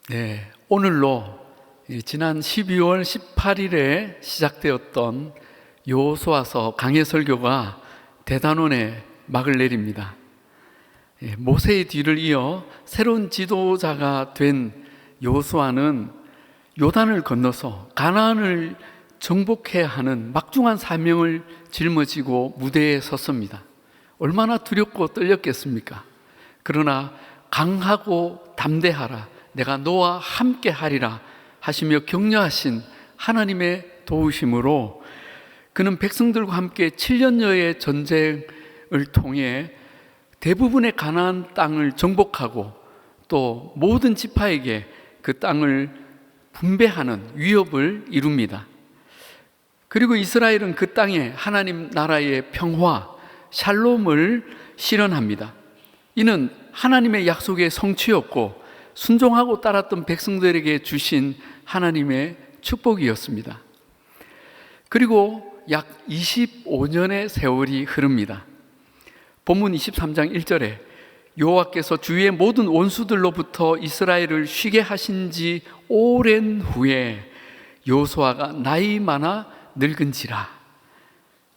네, 오늘로 지난 12월 18일에 시작되었던 여호수아서 강해 설교가 대단원에 막을 내립니다. 모세의 뒤를 이어 새로운 지도자가 된 여호수아는 요단을 건너서 가나안을 정복해야 하는 막중한 사명을 짊어지고 무대에 섰습니다. 얼마나 두렵고 떨렸겠습니까? 그러나 강하고 담대하라, 내가 너와 함께 하리라 하시며 격려하신 하나님의 도우심으로 그는 백성들과 함께 7년여의 전쟁을 통해 대부분의 가나안 땅을 정복하고 또 모든 지파에게 그 땅을 분배하는 위협을 이룹니다. 그리고 이스라엘은 그 땅에 하나님 나라의 평화, 샬롬을 실현합니다. 이는 하나님의 약속의 성취였고 순종하고 따랐던 백성들에게 주신 하나님의 축복이었습니다. 그리고 약 25년의 세월이 흐릅니다. 본문 23장 1절에 여호와께서 주위의 모든 원수들로부터 이스라엘을 쉬게 하신 지 오랜 후에 여호수아가 나이 많아 늙은지라.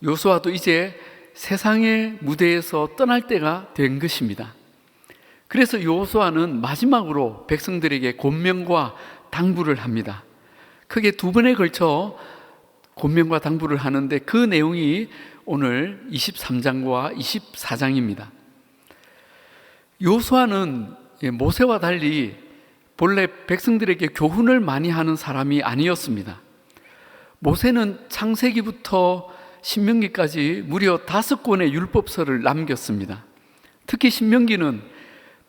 여호수아도 이제 세상의 무대에서 떠날 때가 된 것입니다. 그래서 여호수아는 마지막으로 백성들에게 권면과 당부를 합니다. 크게 두 번에 걸쳐 권면과 당부를 하는데 그 내용이 오늘 23장과 24장입니다. 여호수아는 모세와 달리 본래 백성들에게 교훈을 많이 하는 사람이 아니었습니다. 모세는 창세기부터 신명기까지 무려 5권의 율법서를 남겼습니다. 특히 신명기는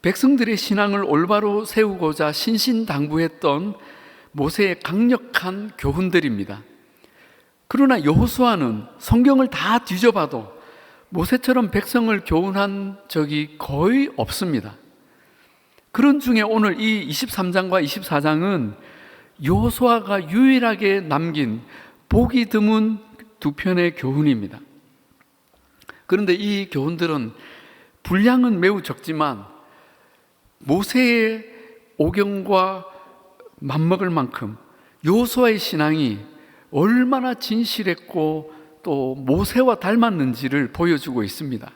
백성들의 신앙을 올바로 세우고자 신신당부했던 모세의 강력한 교훈들입니다. 그러나 여호수아는 성경을 다 뒤져봐도 모세처럼 백성을 교훈한 적이 거의 없습니다. 그런 중에 오늘 이 23장과 24장은 여호수아가 유일하게 남긴 보기 드문 두 편의 교훈입니다. 그런데 이 교훈들은 분량은 매우 적지만 모세의 오경과 맞먹을 만큼 여호수아의 신앙이 얼마나 진실했고 또 모세와 닮았는지를 보여주고 있습니다.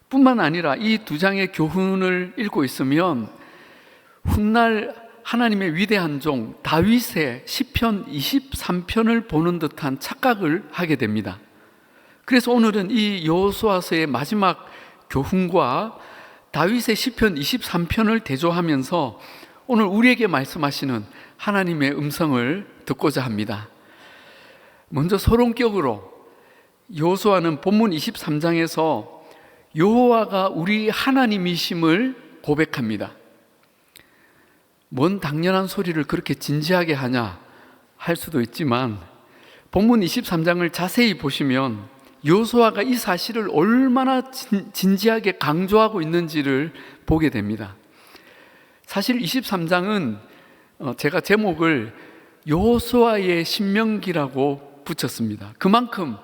뿐만 아니라 이 두 장의 교훈을 읽고 있으면 훗날 하나님의 위대한 종 다윗의 시편 23편을 보는 듯한 착각을 하게 됩니다. 그래서 오늘은 이 여호수아서의 마지막 교훈과 다윗의 시편 23편을 대조하면서 오늘 우리에게 말씀하시는 하나님의 음성을 듣고자 합니다. 먼저 서론격으로 여호수아는 본문 23장에서 여호와가 우리 하나님이심을 고백합니다. 뭔 당연한 소리를 그렇게 진지하게 하냐 할 수도 있지만 본문 23장을 자세히 보시면 여호수아가 이 사실을 얼마나 진지하게 강조하고 있는지를 보게 됩니다. 사실 23장은 제가 제목을 여호수아의 신명기라고 붙였습니다. 그만큼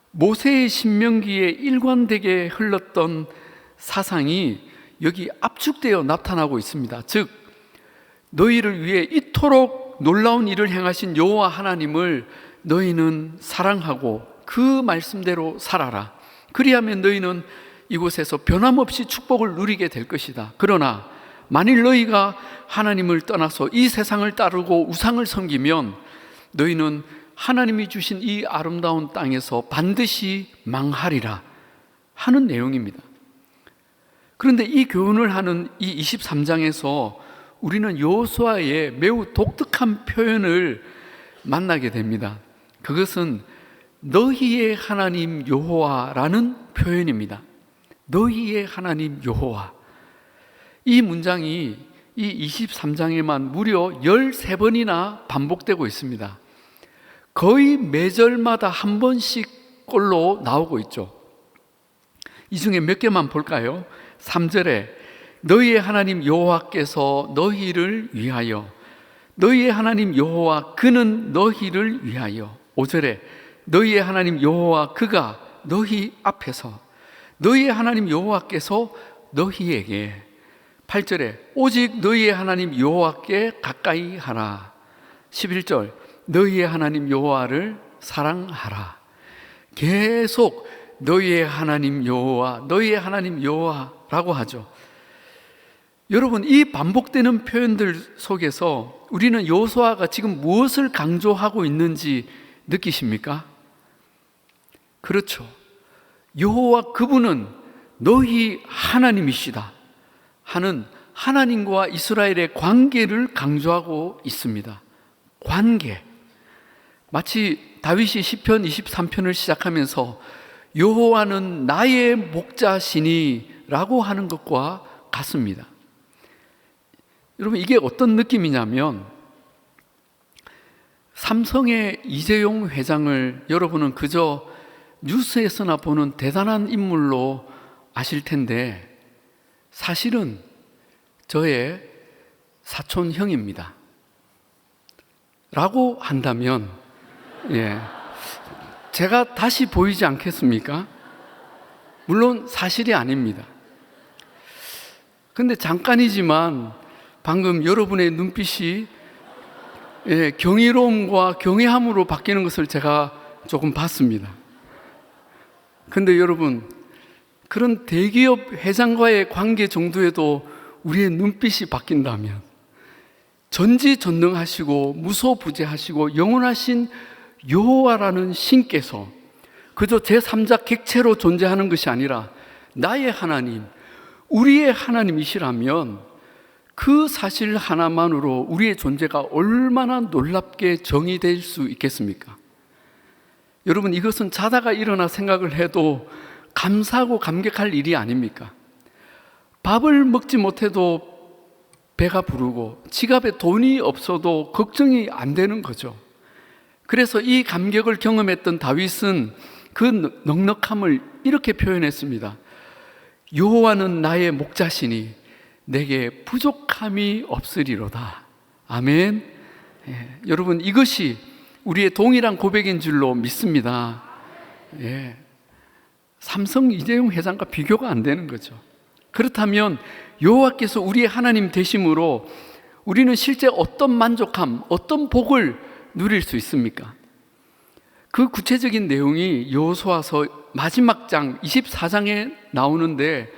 모세의 신명기에 일관되게 흘렀던 사상이 여기 압축되어 나타나고 있습니다. 즉 너희를 위해 이토록 놀라운 일을 행하신 여호와 하나님을 너희는 사랑하고 그 말씀대로 살아라. 그리하면 너희는 이곳에서 변함없이 축복을 누리게 될 것이다. 그러나 만일 너희가 하나님을 떠나서 이 세상을 따르고 우상을 섬기면 너희는 하나님이 주신 이 아름다운 땅에서 반드시 망하리라 하는 내용입니다. 그런데 이 교훈을 하는 이 23장에서 우리는 여호수아의 매우 독특한 표현을 만나게 됩니다. 그것은 너희의 하나님 여호와라는 표현입니다. 너희의 하나님 여호와. 이 문장이 이 23장에만 무려 13번이나 반복되고 있습니다. 거의 매절마다 한 번씩 꼴로 나오고 있죠. 이 중에 몇 개만 볼까요? 3절에 너희의 하나님 여호와께서 너희를 위하여, 너희의 하나님 여호와 그는 너희를 위하여. 5절에 너희의 하나님 여호와 그가 너희 앞에서, 너희의 하나님 여호와께서 너희에게. 8절에 오직 너희의 하나님 여호와께 가까이 하라. 11절 너희의 하나님 여호와를 사랑하라. 계속 너희의 하나님 여호와, 너희의 하나님 여호와라고 하죠. 여러분, 이 반복되는 표현들 속에서 우리는 여호수아가 지금 무엇을 강조하고 있는지 느끼십니까? 그렇죠. 여호와 그분은 너희 하나님이시다 하는 하나님과 이스라엘의 관계를 강조하고 있습니다. 관계. 마치 다윗이 시편 23편을 시작하면서 여호와는 나의 목자시니 라고 하는 것과 같습니다. 여러분, 이게 어떤 느낌이냐면 삼성의 이재용 회장을 여러분은 그저 뉴스에서나 보는 대단한 인물로 아실 텐데 사실은 저의 사촌 형입니다 라고 한다면 제가 다시 보이지 않겠습니까? 물론 사실이 아닙니다. 근데 잠깐이지만 방금 여러분의 눈빛이 경이로움과 경외함으로 바뀌는 것을 제가 조금 봤습니다. 근데 여러분, 그런 대기업 회장과의 관계 정도에도 우리의 눈빛이 바뀐다면 전지전능하시고 무소부재하시고 영원하신 여호와라는 신께서 그저 제3자 객체로 존재하는 것이 아니라 나의 하나님, 우리의 하나님이시라면 그 사실 하나만으로 우리의 존재가 얼마나 놀랍게 정의될 수 있겠습니까? 여러분, 이것은 자다가 일어나 생각을 해도 감사하고 감격할 일이 아닙니까? 밥을 먹지 못해도 배가 부르고 지갑에 돈이 없어도 걱정이 안 되는 거죠. 그래서 이 감격을 경험했던 다윗은 그 넉넉함을 이렇게 표현했습니다. 여호와는 나의 목자시니 내게 부족함이 없으리로다. 아멘. 여러분, 이것이 우리의 동일한 고백인 줄로 믿습니다. 삼성 이재용 회장과 비교가 안 되는 거죠. 그렇다면 여호와께서 우리의 하나님 되심으로 우리는 실제 어떤 만족함, 어떤 복을 누릴 수 있습니까? 그 구체적인 내용이 여호수아서 마지막 장 24장에 나오는데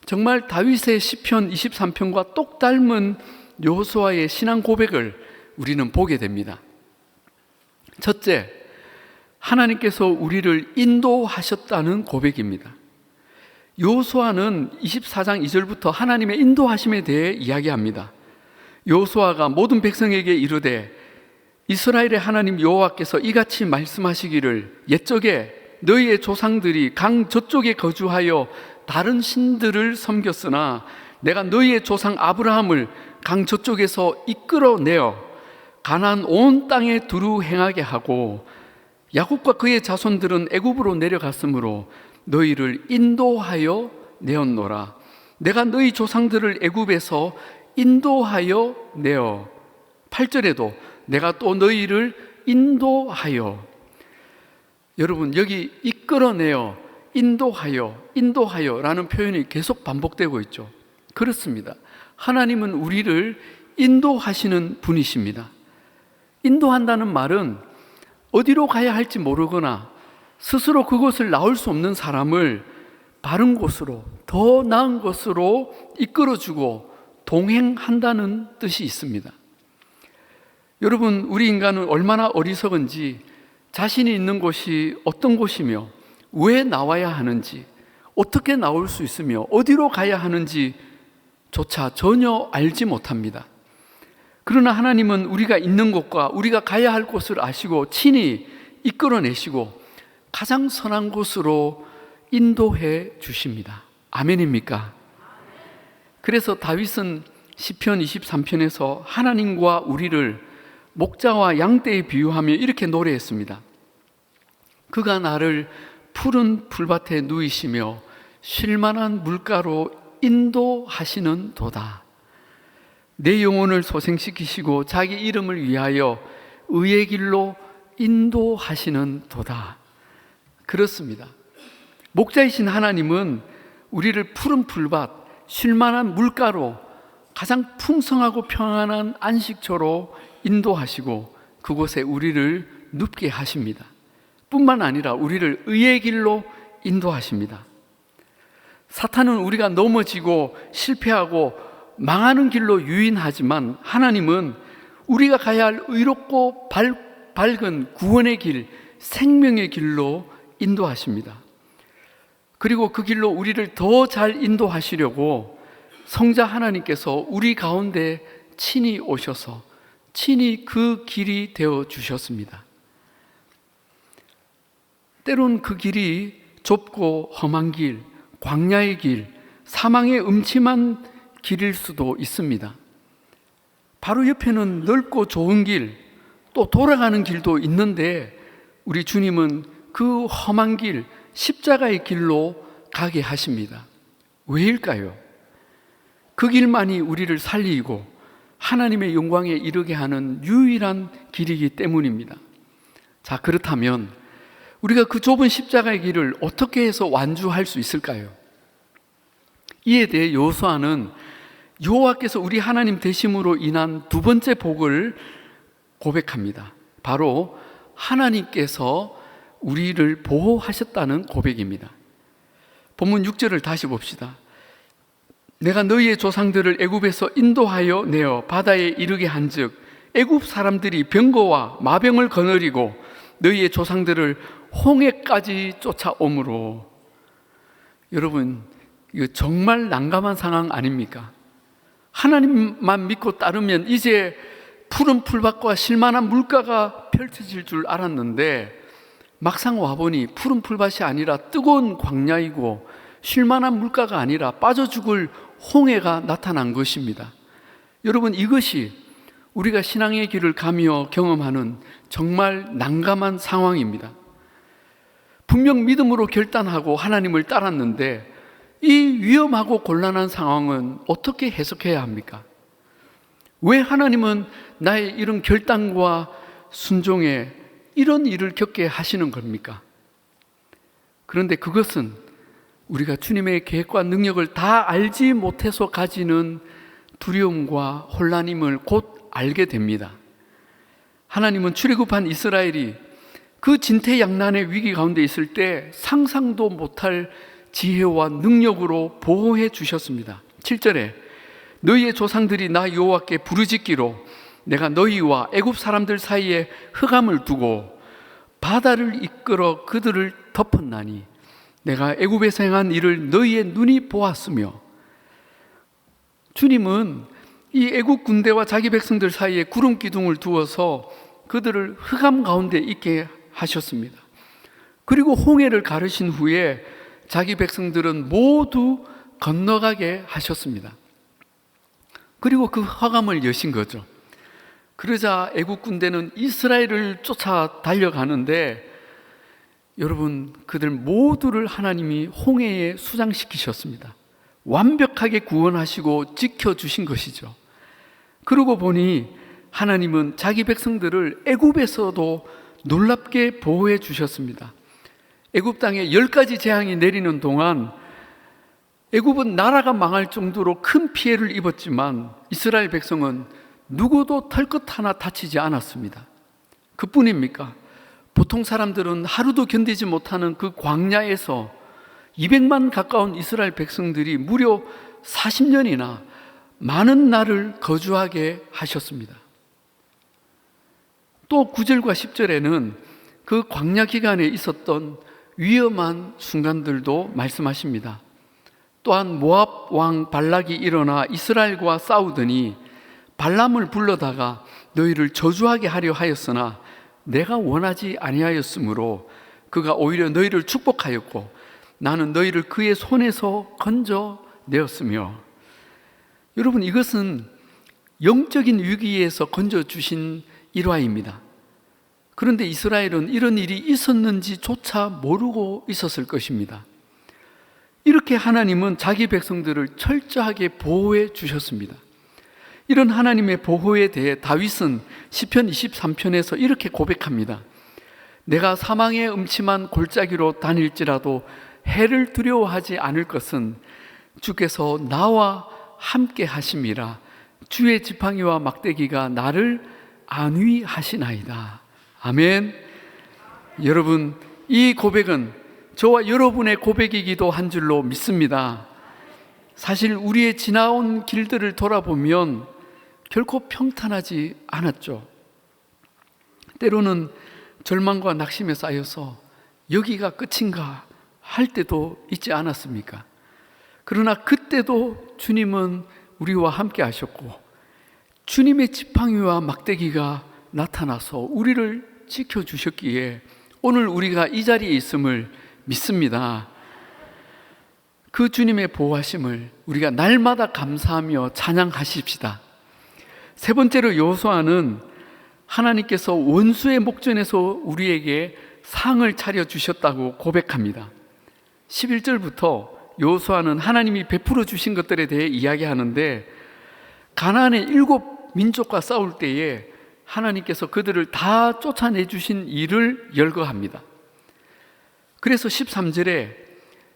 정말 다윗의 시편 23편과 똑 닮은 여호수아의 신앙 고백을 우리는 보게 됩니다. 첫째, 하나님께서 우리를 인도하셨다는 고백입니다. 여호수아는 24장 2절부터 하나님의 인도하심에 대해 이야기합니다. 여호수아가 모든 백성에게 이르되 이스라엘의 하나님 여호와께서 이같이 말씀하시기를 옛적에 너희의 조상들이 강 저쪽에 거주하여 다른 신들을 섬겼으나 내가 너희의 조상 아브라함을 강 저쪽에서 이끌어내어 가나안 온 땅에 두루 행하게 하고 야곱과 그의 자손들은 애굽으로 내려갔으므로 너희를 인도하여 내었노라. 내가 너희 조상들을 애굽에서 인도하여 내어 8절에도 내가 또 너희를 인도하여. 여러분, 여기 이끌어내어, 인도하여 라는 표현이 계속 반복되고 있죠. 그렇습니다. 하나님은 우리를 인도하시는 분이십니다. 인도한다는 말은 어디로 가야 할지 모르거나 스스로 그곳을 나올 수 없는 사람을 바른 곳으로, 더 나은 곳으로 이끌어주고 동행한다는 뜻이 있습니다. 여러분, 우리 인간은 얼마나 어리석은지 자신이 있는 곳이 어떤 곳이며 왜 나와야 하는지, 어떻게 나올 수 있으며 어디로 가야 하는지 조차 전혀 알지 못합니다. 그러나 하나님은 우리가 있는 곳과 우리가 가야 할 곳을 아시고 친히 이끌어내시고 가장 선한 곳으로 인도해 주십니다. 아멘입니까? 그래서 다윗은 시편 23편에서 하나님과 우리를 목자와 양떼에 비유하며 이렇게 노래했습니다. 그가 나를 푸른 풀밭에 누이시며 쉴만한 물가로 인도하시는 도다. 내 영혼을 소생시키시고 자기 이름을 위하여 의의 길로 인도하시는 도다. 그렇습니다. 목자이신 하나님은 우리를 푸른 풀밭, 쉴만한 물가로 가장 풍성하고 평안한 안식처로 인도하시고 그곳에 우리를 눕게 하십니다. 뿐만 아니라 우리를 의의 길로 인도하십니다. 사탄은 우리가 넘어지고 실패하고 망하는 길로 유인하지만 하나님은 우리가 가야 할 의롭고 밝은 구원의 길, 생명의 길로 인도하십니다. 그리고 그 길로 우리를 더 잘 인도하시려고 성자 하나님께서 우리 가운데 친히 오셔서 친히 그 길이 되어 주셨습니다. 때론 그 길이 좁고 험한 길, 광야의 길, 사망의 음침한 길일 수도 있습니다. 바로 옆에는 넓고 좋은 길, 또 돌아가는 길도 있는데 우리 주님은 그 험한 길, 십자가의 길로 가게 하십니다. 왜일까요? 그 길만이 우리를 살리고 하나님의 영광에 이르게 하는 유일한 길이기 때문입니다. 자, 그렇다면 우리가 그 좁은 십자가의 길을 어떻게 해서 완주할 수 있을까요? 이에 대해 여호수아는 여호와께서 우리 하나님 되심으로 인한 두 번째 복을 고백합니다. 바로 하나님께서 우리를 보호하셨다는 고백입니다. 본문 6절을 다시 봅시다. 내가 너희의 조상들을 애굽에서 인도하여 내어 바다에 이르게 한즉 애굽 사람들이 병거와 마병을 거느리고 너희의 조상들을 홍해까지 쫓아오므로. 여러분, 이거 정말 난감한 상황 아닙니까? 하나님만 믿고 따르면 이제 푸른 풀밭과 실만한 물가가 펼쳐질 줄 알았는데 막상 와보니 푸른 풀밭이 아니라 뜨거운 광야이고 쉴만한 물가가 아니라 빠져 죽을 홍해가 나타난 것입니다. 여러분, 이것이 우리가 신앙의 길을 가며 경험하는 정말 난감한 상황입니다. 분명 믿음으로 결단하고 하나님을 따랐는데 이 위험하고 곤란한 상황은 어떻게 해석해야 합니까? 왜 하나님은 나의 이런 결단과 순종에 이런 일을 겪게 하시는 겁니까? 그런데 그것은 우리가 주님의 계획과 능력을 다 알지 못해서 가지는 두려움과 혼란임을 곧 알게 됩니다. 하나님은 출애굽한 이스라엘이 그 진퇴양난의 위기 가운데 있을 때 상상도 못할 지혜와 능력으로 보호해 주셨습니다. 7절에 너희의 조상들이 나 여호와께 부르짖기로 내가 너희와 애굽 사람들 사이에 흑암을 두고 바다를 이끌어 그들을 덮었나니 내가 애굽에서 행한 일을 너희의 눈이 보았으며. 주님은 이 애굽 군대와 자기 백성들 사이에 구름 기둥을 두어서 그들을 흑암 가운데 있게 하셨습니다. 그리고 홍해를 가르신 후에 자기 백성들은 모두 건너가게 하셨습니다. 그리고 그 흑암을 여신 거죠. 그러자 애국 군대는 이스라엘을 쫓아 달려가는데 여러분, 그들 모두를 하나님이 홍해에 수장시키셨습니다. 완벽하게 구원하시고 지켜주신 것이죠. 그러고 보니 하나님은 자기 백성들을 애굽에서도 놀랍게 보호해 주셨습니다. 애굽 땅에 10가지 재앙이 내리는 동안 애굽은 나라가 망할 정도로 큰 피해를 입었지만 이스라엘 백성은 누구도 털끝 하나 다치지 않았습니다. 그뿐입니까? 보통 사람들은 하루도 견디지 못하는 그 광야에서 200만 가까운 이스라엘 백성들이 무려 40년이나 많은 날을 거주하게 하셨습니다. 또 9절과 10절에는 그 광야 기간에 있었던 위험한 순간들도 말씀하십니다. 또한 모압 왕 발락이 일어나 이스라엘과 싸우더니 발람을 불러다가 너희를 저주하게 하려 하였으나 내가 원하지 아니하였으므로 그가 오히려 너희를 축복하였고 나는 너희를 그의 손에서 건져내었으며. 여러분, 이것은 영적인 위기에서 건져주신 일화입니다. 그런데 이스라엘은 이런 일이 있었는지조차 모르고 있었을 것입니다. 이렇게 하나님은 자기 백성들을 철저하게 보호해 주셨습니다. 이런 하나님의 보호에 대해 다윗은 시편 23편에서 이렇게 고백합니다. 내가 사망의 음침한 골짜기로 다닐지라도 해를 두려워하지 않을 것은 주께서 나와 함께 하심이라. 주의 지팡이와 막대기가 나를 안위하시나이다. 아멘. 여러분, 이 고백은 저와 여러분의 고백이기도 한 줄로 믿습니다. 사실 우리의 지나온 길들을 돌아보면 결코 평탄하지 않았죠. 때로는 절망과 낙심에 쌓여서 여기가 끝인가 할 때도 있지 않았습니까? 그러나 그때도 주님은 우리와 함께 하셨고 주님의 지팡이와 막대기가 나타나서 우리를 지켜주셨기에 오늘 우리가 이 자리에 있음을 믿습니다. 그 주님의 보호하심을 우리가 날마다 감사하며 찬양하십시다. 세 번째로 여호수아는 하나님께서 원수의 목전에서 우리에게 상을 차려주셨다고 고백합니다. 11절부터 여호수아는 하나님이 베풀어 주신 것들에 대해 이야기하는데 가나안의 7 민족과 싸울 때에 하나님께서 그들을 다 쫓아내 주신 일을 열거합니다. 그래서 13절에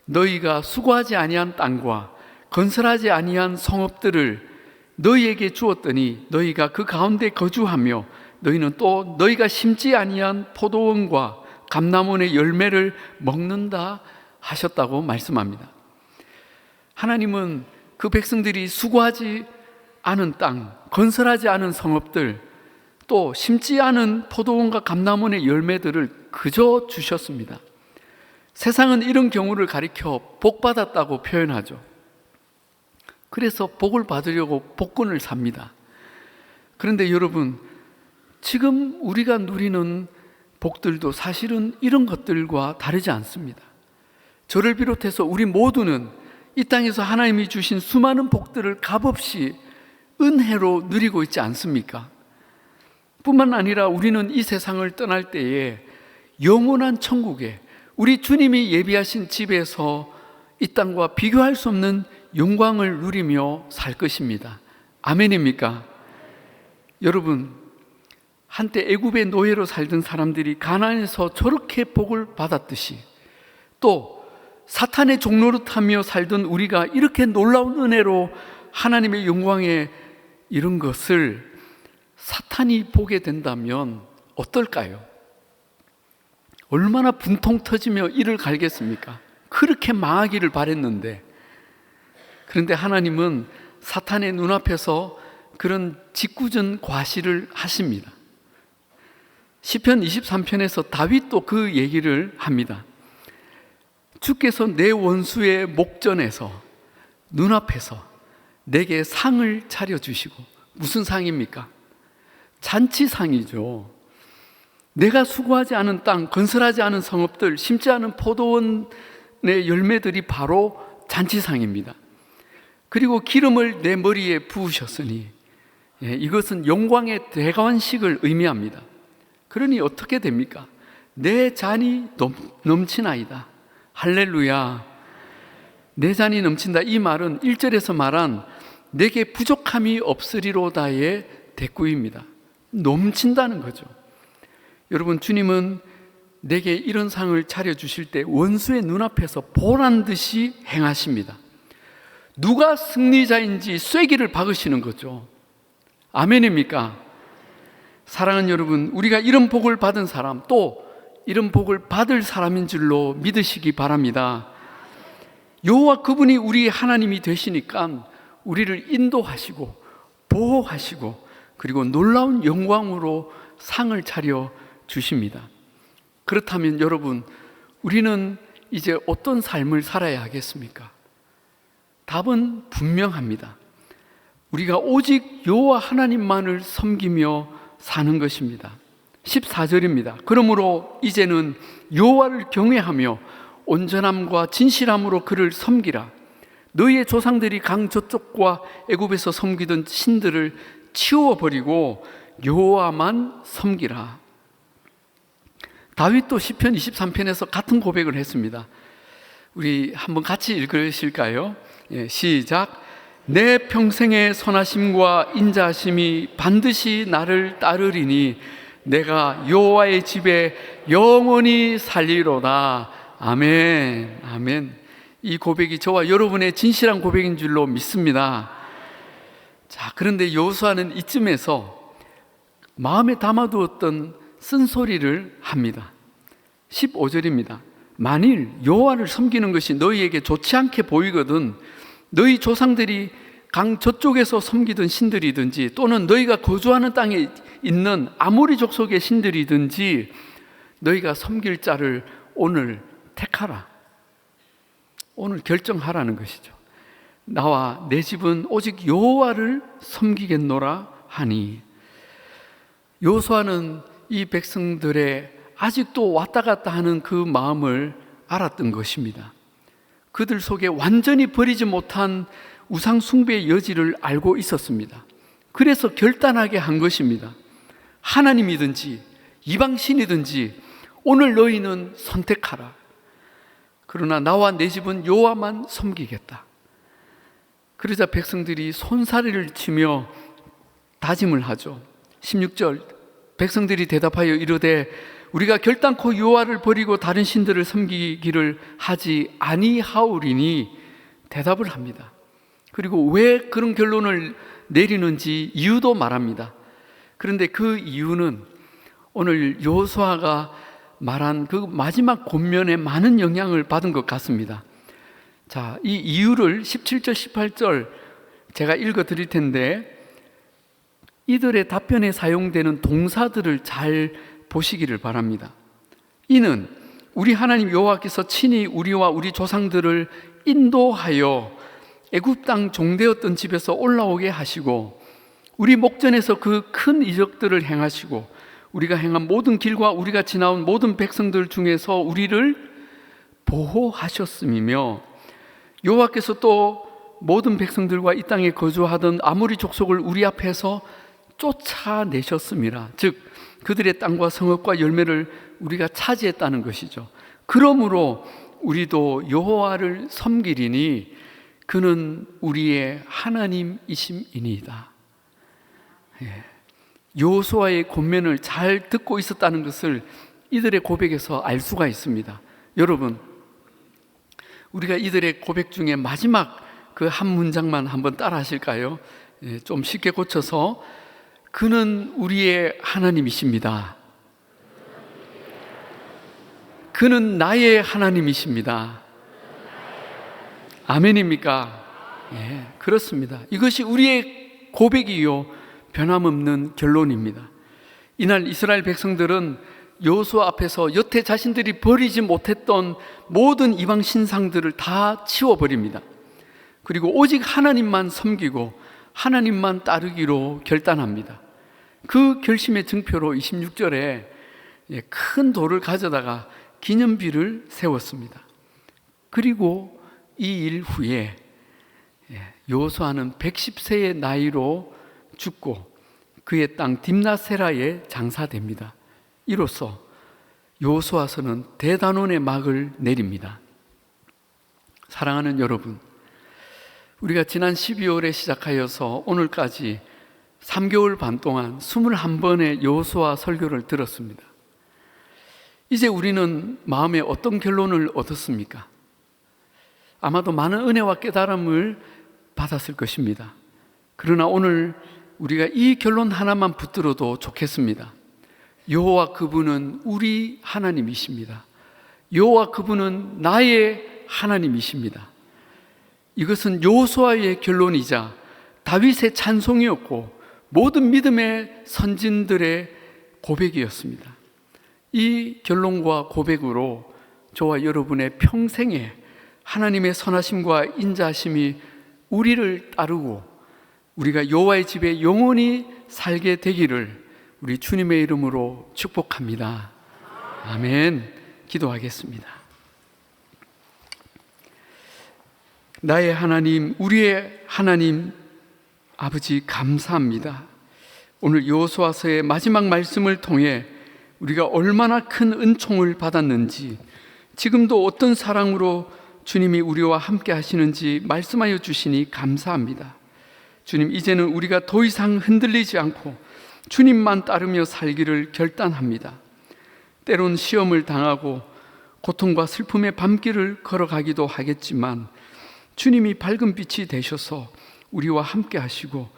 너희가 수고하지 아니한 땅과 건설하지 아니한 성읍들을 너희에게 주었더니 너희가 그 가운데 거주하며 너희는 또 너희가 심지 아니한 포도원과 감람원의 열매를 먹는다 하셨다고 말씀합니다. 하나님은 그 백성들이 수고하지 않은 땅, 건설하지 않은 성읍들, 또 심지 않은 포도원과 감람원의 열매들을 그저 주셨습니다. 세상은 이런 경우를 가리켜 복 받았다고 표현하죠. 그래서 복을 받으려고 복권을 삽니다. 그런데 여러분, 지금 우리가 누리는 복들도 사실은 이런 것들과 다르지 않습니다. 저를 비롯해서 우리 모두는 이 땅에서 하나님이 주신 수많은 복들을 값없이 은혜로 누리고 있지 않습니까? 뿐만 아니라 우리는 이 세상을 떠날 때에 영원한 천국에 우리 주님이 예비하신 집에서 이 땅과 비교할 수 없는 영광을 누리며 살 것입니다. 아멘입니까? 여러분, 한때 애굽의 노예로 살던 사람들이 가나안에서 저렇게 복을 받았듯이 또 사탄의 종노릇하며 살던 우리가 이렇게 놀라운 은혜로 하나님의 영광에 이런 것을 사탄이 보게 된다면 어떨까요? 얼마나 분통 터지며 이를 갈겠습니까? 그렇게 망하기를 바랬는데, 그런데 하나님은 사탄의 눈앞에서 그런 짓궂은 과시를 하십니다. 시편 23편에서 다윗도 그 얘기를 합니다. 주께서 내 원수의 목전에서 눈앞에서 내게 상을 차려주시고, 무슨 상입니까? 잔치상이죠. 내가 수고하지 않은 땅, 건설하지 않은 성읍들, 심지 않은 포도원의 열매들이 바로 잔치상입니다. 그리고 기름을 내 머리에 부으셨으니 이것은 영광의 대관식을 의미합니다. 그러니 어떻게 됩니까? 내 잔이 넘치나이다. 할렐루야. 내 잔이 넘친다. 이 말은 1절에서 말한 내게 부족함이 없으리로다의 대꾸입니다. 넘친다는 거죠. 여러분, 주님은 내게 이런 상을 차려주실 때 원수의 눈앞에서 보란 듯이 행하십니다. 누가 승리자인지 쐐기를 박으시는 거죠. 아멘입니까? 사랑하는 여러분, 우리가 이런 복을 받은 사람, 또 이런 복을 받을 사람인 줄로 믿으시기 바랍니다. 여호와 그분이 우리 하나님이 되시니까 우리를 인도하시고 보호하시고 그리고 놀라운 영광으로 상을 차려 주십니다. 그렇다면 여러분, 우리는 이제 어떤 삶을 살아야 하겠습니까? 답은 분명합니다. 우리가 오직 여호와 하나님만을 섬기며 사는 것입니다. 14절입니다. 그러므로 이제는 여호와를 경외하며 온전함과 진실함으로 그를 섬기라. 너희의 조상들이 강 저쪽과 애굽에서 섬기던 신들을 치워버리고 여호와만 섬기라. 다윗도 시편 23편에서 같은 고백을 했습니다. 우리 한번 같이 읽으실까요? 시작. 내 평생의 선하심과 인자하심이 반드시 나를 따르리니 내가 여호와의 집에 영원히 살리로다. 아멘. 아멘. 이 고백이 저와 여러분의 진실한 고백인 줄로 믿습니다. 자, 그런데 여호수아는 이쯤에서 마음에 담아두었던 쓴소리를 합니다. 15절입니다. 만일 여호와를 섬기는 것이 너희에게 좋지 않게 보이거든 너희 조상들이 강 저쪽에서 섬기던 신들이든지 또는 너희가 거주하는 땅에 있는 아모리 족속의 신들이든지 너희가 섬길 자를 오늘 택하라. 오늘 결정하라는 것이죠. 나와 내 집은 오직 여호와를 섬기겠노라 하니, 여호수아는 이 백성들의 아직도 왔다 갔다 하는 그 마음을 알았던 것입니다. 그들 속에 완전히 버리지 못한 우상 숭배의 여지를 알고 있었습니다. 그래서 결단하게 한 것입니다. 하나님이든지 이방신이든지 오늘 너희는 선택하라. 그러나 나와 내 집은 여호와만 섬기겠다. 그러자 백성들이 손사래를 치며 다짐을 하죠. 16절, 백성들이 대답하여 이르되 우리가 결단코 여호와를 버리고 다른 신들을 섬기기를 하지 아니하오리니, 대답을 합니다. 그리고 왜 그런 결론을 내리는지 이유도 말합니다. 그런데 그 이유는 오늘 여호수아가 말한 그 마지막 권면에 많은 영향을 받은 것 같습니다. 자, 이 이유를 17절, 18절 제가 읽어 드릴 텐데, 이들의 답변에 사용되는 동사들을 잘 보시기를 바랍니다. 이는 우리 하나님 여호와께서 친히 우리와 우리 조상들을 인도하여 애굽 땅 종되었던 집에서 올라오게 하시고 우리 목전에서 그 큰 이적들을 행하시고 우리가 행한 모든 길과 우리가 지나온 모든 백성들 중에서 우리를 보호하셨음이며, 여호와께서 또 모든 백성들과 이 땅에 거주하던 아모리 족속을 우리 앞에서 쫓아내셨음이라. 즉 그들의 땅과 성읍과 열매를 우리가 차지했다는 것이죠. 그러므로 우리도 여호와를 섬기리니 그는 우리의 하나님이심이니이다. 여호수아의 권면을 잘 듣고 있었다는 것을 이들의 고백에서 알 수가 있습니다. 여러분, 우리가 이들의 고백 중에 마지막 그 한 문장만 한번 따라 하실까요? 좀 쉽게 고쳐서, 그는 우리의 하나님이십니다. 그는 나의 하나님이십니다. 아멘입니까? 예, 그렇습니다. 이것이 우리의 고백이요 변함없는 결론입니다. 이날 이스라엘 백성들은 여호수아 앞에서 여태 자신들이 버리지 못했던 모든 이방 신상들을 다 치워버립니다. 그리고 오직 하나님만 섬기고 하나님만 따르기로 결단합니다. 그 결심의 증표로 26절에 큰 돌을 가져다가 기념비를 세웠습니다. 그리고 이 일 후에 여호수아는 110세의 나이로 죽고 그의 땅 딥나세라에 장사됩니다. 이로써 여호수아서는 대단원의 막을 내립니다. 사랑하는 여러분, 우리가 지난 12월에 시작하여서 오늘까지 3개월 반 동안 21번의 여호수아 설교를 들었습니다. 이제 우리는 마음에 어떤 결론을 얻었습니까? 아마도 많은 은혜와 깨달음을 받았을 것입니다. 그러나 오늘 우리가 이 결론 하나만 붙들어도 좋겠습니다. 여호와 그분은 우리 하나님이십니다. 여호와 그분은 나의 하나님이십니다. 이것은 여호수아의 결론이자 다윗의 찬송이었고 모든 믿음의 선진들의 고백이었습니다. 이 결론과 고백으로 저와 여러분의 평생에 하나님의 선하심과 인자하심이 우리를 따르고 우리가 여호와의 집에 영원히 살게 되기를 우리 주님의 이름으로 축복합니다. 아멘. 기도하겠습니다. 나의 하나님, 우리의 하나님 아버지, 감사합니다. 오늘 여호수아서의 마지막 말씀을 통해 우리가 얼마나 큰 은총을 받았는지, 지금도 어떤 사랑으로 주님이 우리와 함께 하시는지 말씀하여 주시니 감사합니다. 주님, 이제는 우리가 더 이상 흔들리지 않고 주님만 따르며 살기를 결단합니다. 때론 시험을 당하고 고통과 슬픔의 밤길을 걸어가기도 하겠지만 주님이 밝은 빛이 되셔서 우리와 함께 하시고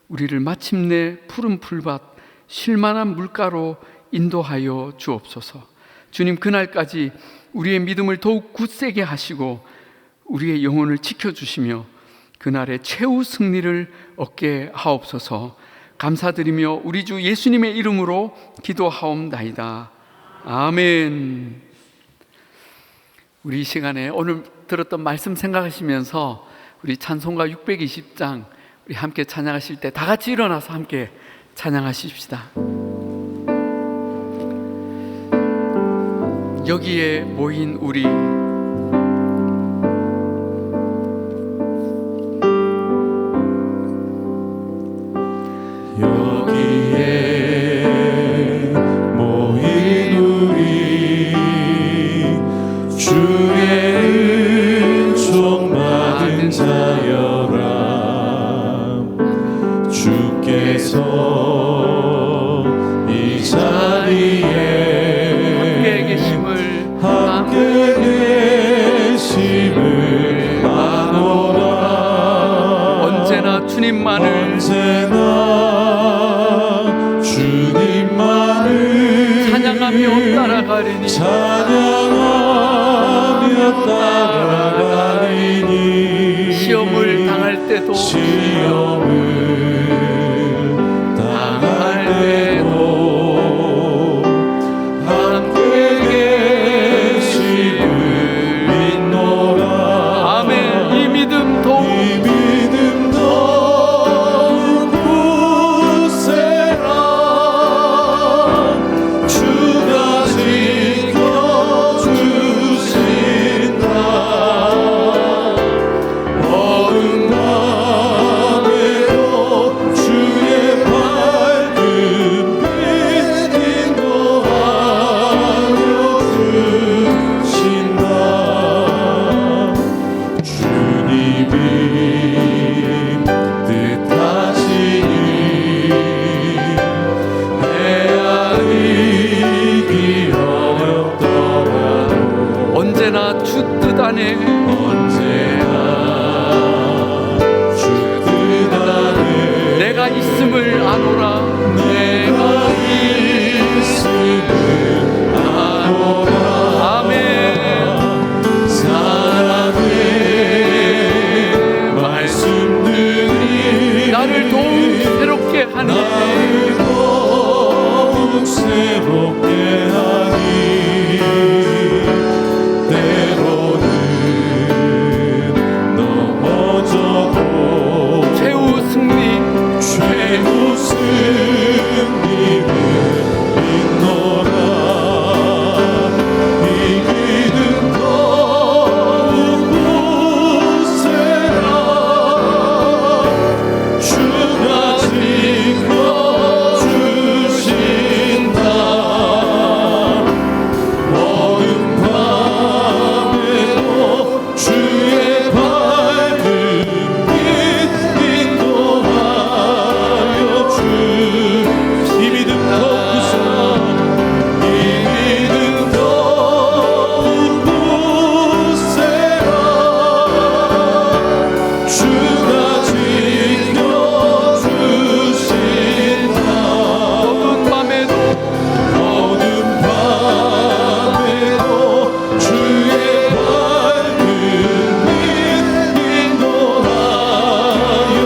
우리를 마침내 푸른 풀밭 쉴만한 물가로 인도하여 주옵소서. 주님, 그날까지 우리의 믿음을 더욱 굳세게 하시고 우리의 영혼을 지켜주시며 그날의 최후 승리를 얻게 하옵소서. 감사드리며 우리 주 예수님의 이름으로 기도하옵나이다. 아멘. 우리 이 시간에 오늘 들었던 말씀 생각하시면서 우리 찬송가 620장 우리 함께 찬양하실 때 다 같이 일어나서 함께 찬양하십시다. 여기에 모인 우리, 여기에 모인 우리, 주의 은총 받은 자여라. 주께서 이 자리에 함께 계심을 아노라. 언제나 주님만을 찬양하며 따라가리니 시험을 당할 때도 함께 계심을 믿노라. 아멘. 이 믿음 더욱 굳세라. 주가 지켜주신다. 어둠 밤에도 주의 밝은 빛 인도하여 주신다. 주님이 뜻하시니 헤아리기 어렵더라도 언제나 주 뜻 안에 내가 있음을 아노라. 내가 있음을 아노라. 아멘. 사랑의 말씀들이 나를 더욱 새롭게 하니 더욱 새롭게 하니 때로는 넘어져도 최후 승리를 믿노라. 이 믿음 더욱 굳세라. 주가 지켜주신다. 어둠 밤에도 주의 밝은 빛 인도하여 이 믿음 더욱 굳세라. 이 믿음 더욱 굳세라. 주가 지켜주신다. 어두운 밤에도 주의 밝은 빛 인도하여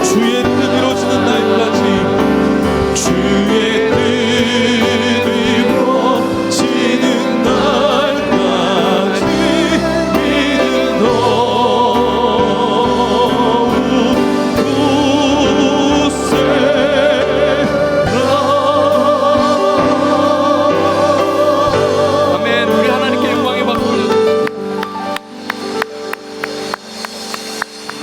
주의 뜻 이루어지는 날까지 주의